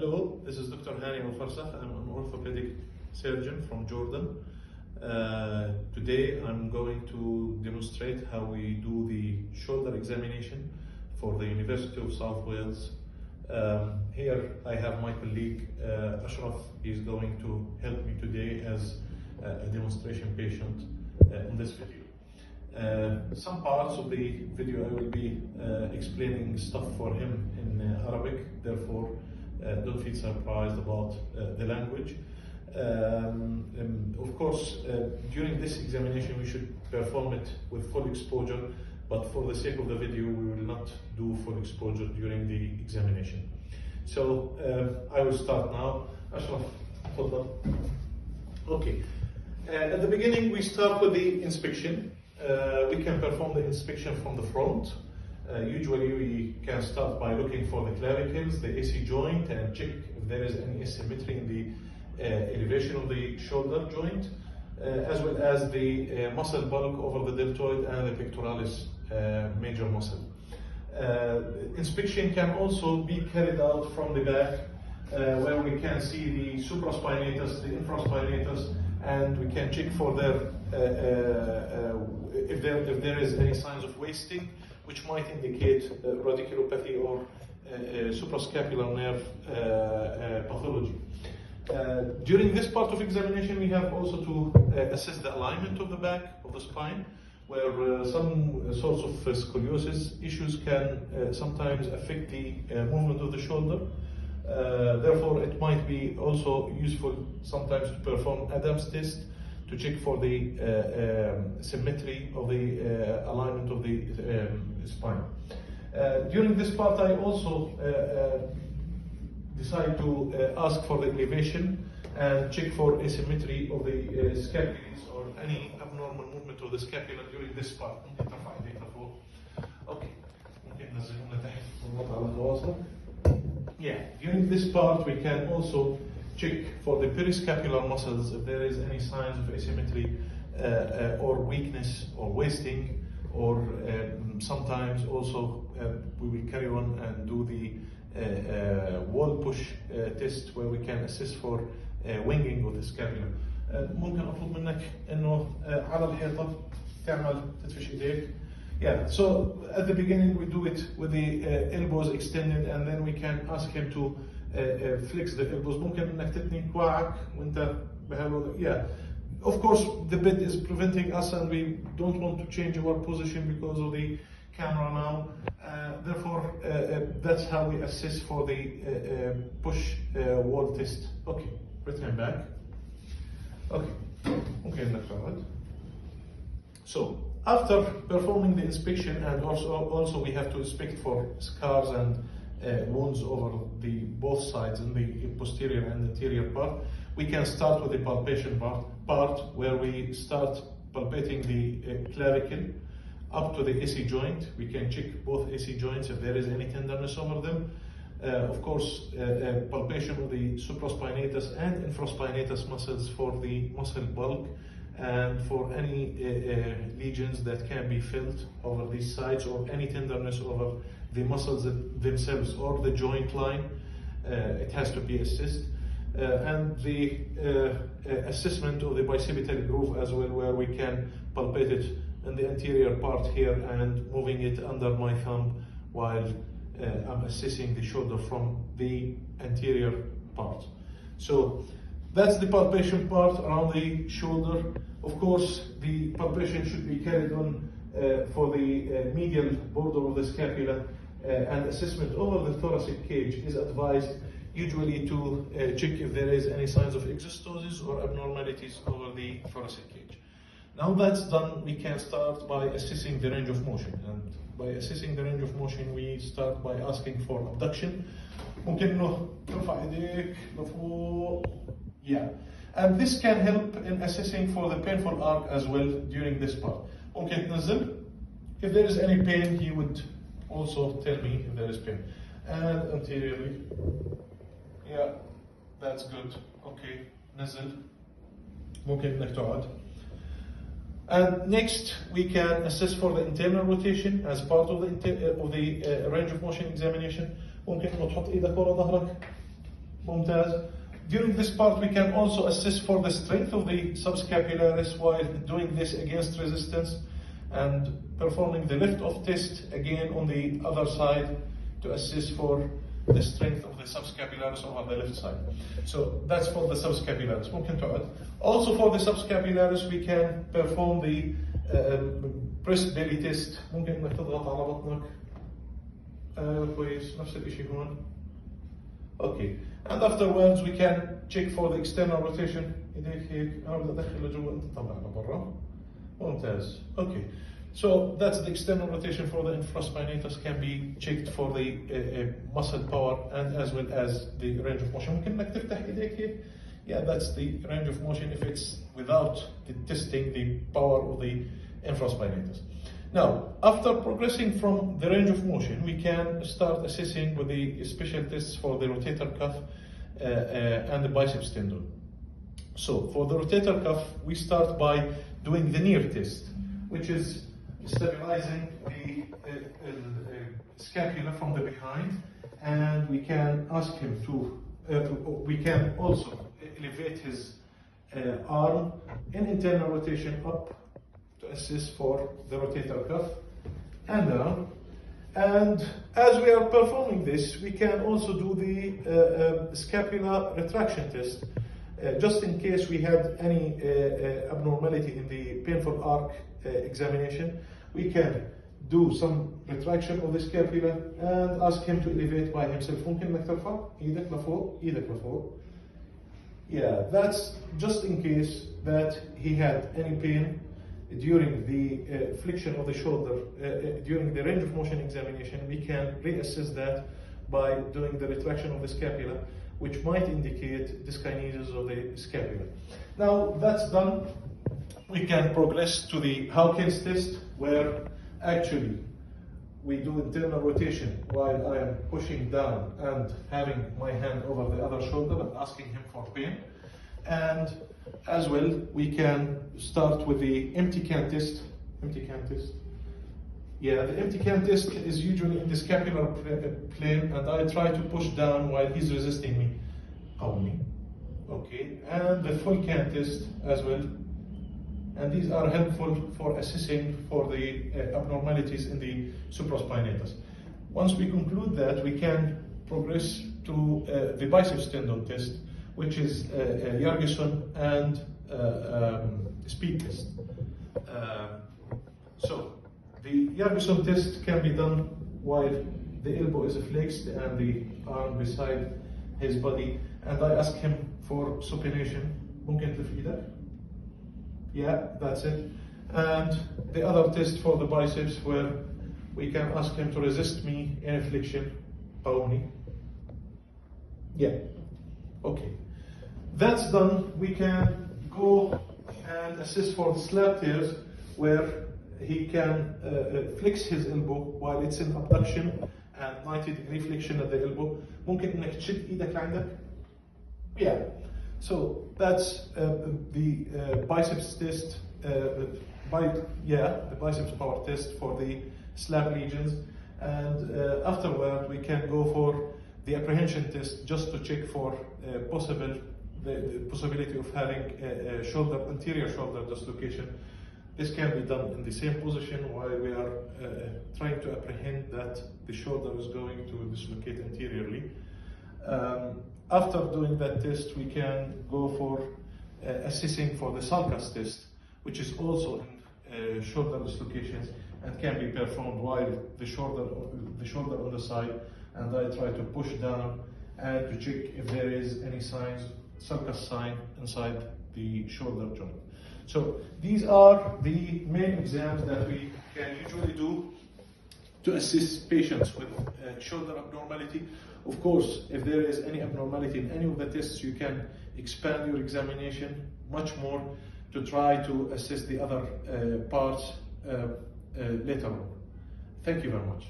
Hello, this is Dr. Hany Abu-Farsakh. I'm an orthopedic surgeon from Jordan. Today I'm going to demonstrate how we do the shoulder examination for the University of South Wales. Here I have my colleague Ashraf. He's going to help me today as a demonstration patient in this video. Some parts of the video I will be explaining stuff for him in Arabic, therefore don't feel surprised about the language. Of course, during this examination we should perform it with full exposure, but for the sake of the video we will not do full exposure during the examination. So I will start now. Ashraf, تفضل. Okay. At the beginning we start with the inspection. We can perform the inspection from the front. Usually we can start by looking for the clavicles, the AC joint, and check if there is any asymmetry in the elevation of the shoulder joint, as well as the muscle bulk over the deltoid and the pectoralis major muscle. Inspection can also be carried out from the back, where we can see the supraspinatus, the infraspinatus, and we can check for their if there is any signs of wasting, which might indicate radiculopathy or suprascapular nerve pathology. During this part of examination, we have also to assess the alignment of the back of the spine, where some sorts of scoliosis issues can sometimes affect the movement of the shoulder. Therefore, it might be also useful sometimes to perform Adam's test to check for the symmetry of the alignment of the spine. During this part, I also decide to ask for the elevation and check for asymmetry of the scapulae or any abnormal movement of the scapula during this part. Okay. Yeah, during this part we can also check for the periscapular muscles if there is any signs of asymmetry or weakness or wasting, or sometimes also we will carry on and do the wall push test, where we can assess for winging of the scapula. ممكن أطلب منك إنه على الحيطة تعمل تدفش إيديك. Yeah, so at the beginning we do it with the elbows extended, and then we can ask him to flex the elbows. ممكن إنك تتني كواعك وأنت بهالوضع. Yeah, of course the bed is preventing us, and we don't want to change our position because of the camera now. Therefore, that's how we assess for the push wall test. Okay, return back. Okay, okay, next one. So after performing the inspection, and also we have to inspect for scars and wounds over the both sides in the posterior and anterior part, we can start with the palpation part where we start palpating the clavicle up to the AC joint. We can check both AC joints if there is any tenderness over them. Of course, palpation of the supraspinatus and infraspinatus muscles for the muscle bulk, and for any lesions that can be felt over these sides, or any tenderness over the muscles themselves or the joint line, it has to be assessed. And the assessment of the bicipital groove as well, where we can palpate it in the anterior part here and moving it under my thumb while I'm assessing the shoulder from the anterior part. So that's the palpation part around the shoulder. Of course, the palpation should be carried on for the medial border of the scapula, and assessment over the thoracic cage is advised, usually to check if there is any signs of exostosis or abnormalities over the thoracic cage. Now that's done, we can start by assessing the range of motion. And by assessing the range of motion, we start by asking for abduction. ممكن إنه ترفع إيديك لفوق. Yeah, and this can help in assessing for the painful arc as well during this part. ممكن تنزل. If there is any pain, he would also tell me if there is pain. And anteriorly. Yeah, that's good. Okay, نزل. ممكن إنك تقعد. And next, we can assess for the internal rotation as part of the range of motion examination. ممكن إنه تحط إيدك ورا ظهرك. ممتاز. During this part, we can also assess for the strength of the subscapularis while doing this against resistance and performing the lift-off test again on the other side to assess for the strength of the subscapularis over the left side. So that's for the subscapularis. ممكن تقعد. Also for the subscapularis, we can perform the press belly test. ممكن انك تضغط على بطنك. كويس. نفس الشيء هون. Okay. And afterwards we can check for the external rotation. ايديك هيك. انا بدي ادخل لجوا انت طلع لبرا. ممتاز. Okay. So that's the external rotation for the infraspinatus can be checked for the muscle power and as well as the range of motion. ممكن انك تفتح ايديك هيك. Yeah, that's the range of motion if it's without the testing the power of the infraspinatus. Now, after progressing from the range of motion, we can start assessing with the special tests for the rotator cuff and the biceps tendon. So, for the rotator cuff, we start by doing the near test, which is stabilizing the scapula from the behind, and we can ask him to, we can also elevate his arm in internal rotation up to assist for the rotator cuff and down. And as we are performing this, we can also do the scapular retraction test, just in case we had any abnormality in the painful arc examination. We can do some retraction of the scapula and ask him to elevate by himself. ممكن انك ترفع ايدك لفوق ايدك لفوق. Yeah, that's just in case that he had any pain during the flexion of the shoulder, during the range of motion examination. We can reassess that by doing the retraction of the scapula, which might indicate dyskinesis of the scapula. Now that's done, we can progress to the Hawkins test, where actually we do internal rotation while I am pushing down and having my hand over the other shoulder and asking him for pain. And as well, we can start with the empty can test. Empty can test. Yeah, the empty can test is usually in the scapular plane, and I try to push down while he's resisting me. Only. Okay, and the full can test as well. And these are helpful for assessing for the abnormalities in the supraspinatus. Once we conclude that, we can progress to the biceps tendon test, which is Yergeson and speed test. So the Yergeson test can be done while the elbow is flexed and the arm beside his body, and I ask him for supination. ممكن تلف ايدك? Yeah, that's it. And the other test for the biceps, where we can ask him to resist me in a flexion. Only. Yeah. Okay. That's done. We can go and assist for the slab tears, where he can flex his elbow while it's in abduction and 90-degree flexion at the elbow. ممكن انك تشد ايدك لعندك. Yeah. So that's the biceps test. The biceps power test for the slab lesions, and afterward we can go for the apprehension test, just to check for the possibility of having a anterior shoulder dislocation. This can be done in the same position while we are trying to apprehend that the shoulder is going to dislocate anteriorly. After doing that test, we can go for assessing for the sulcus test, which is also in shoulder dislocations and can be performed while the shoulder on the side, and I try to push down and to check if there is any sulcus sign inside the shoulder joint. So these are the main exams that we can usually do to assist patients with shoulder abnormality. Of course, if there is any abnormality in any of the tests, you can expand your examination much more to try to assess the other parts later on. Thank you very much.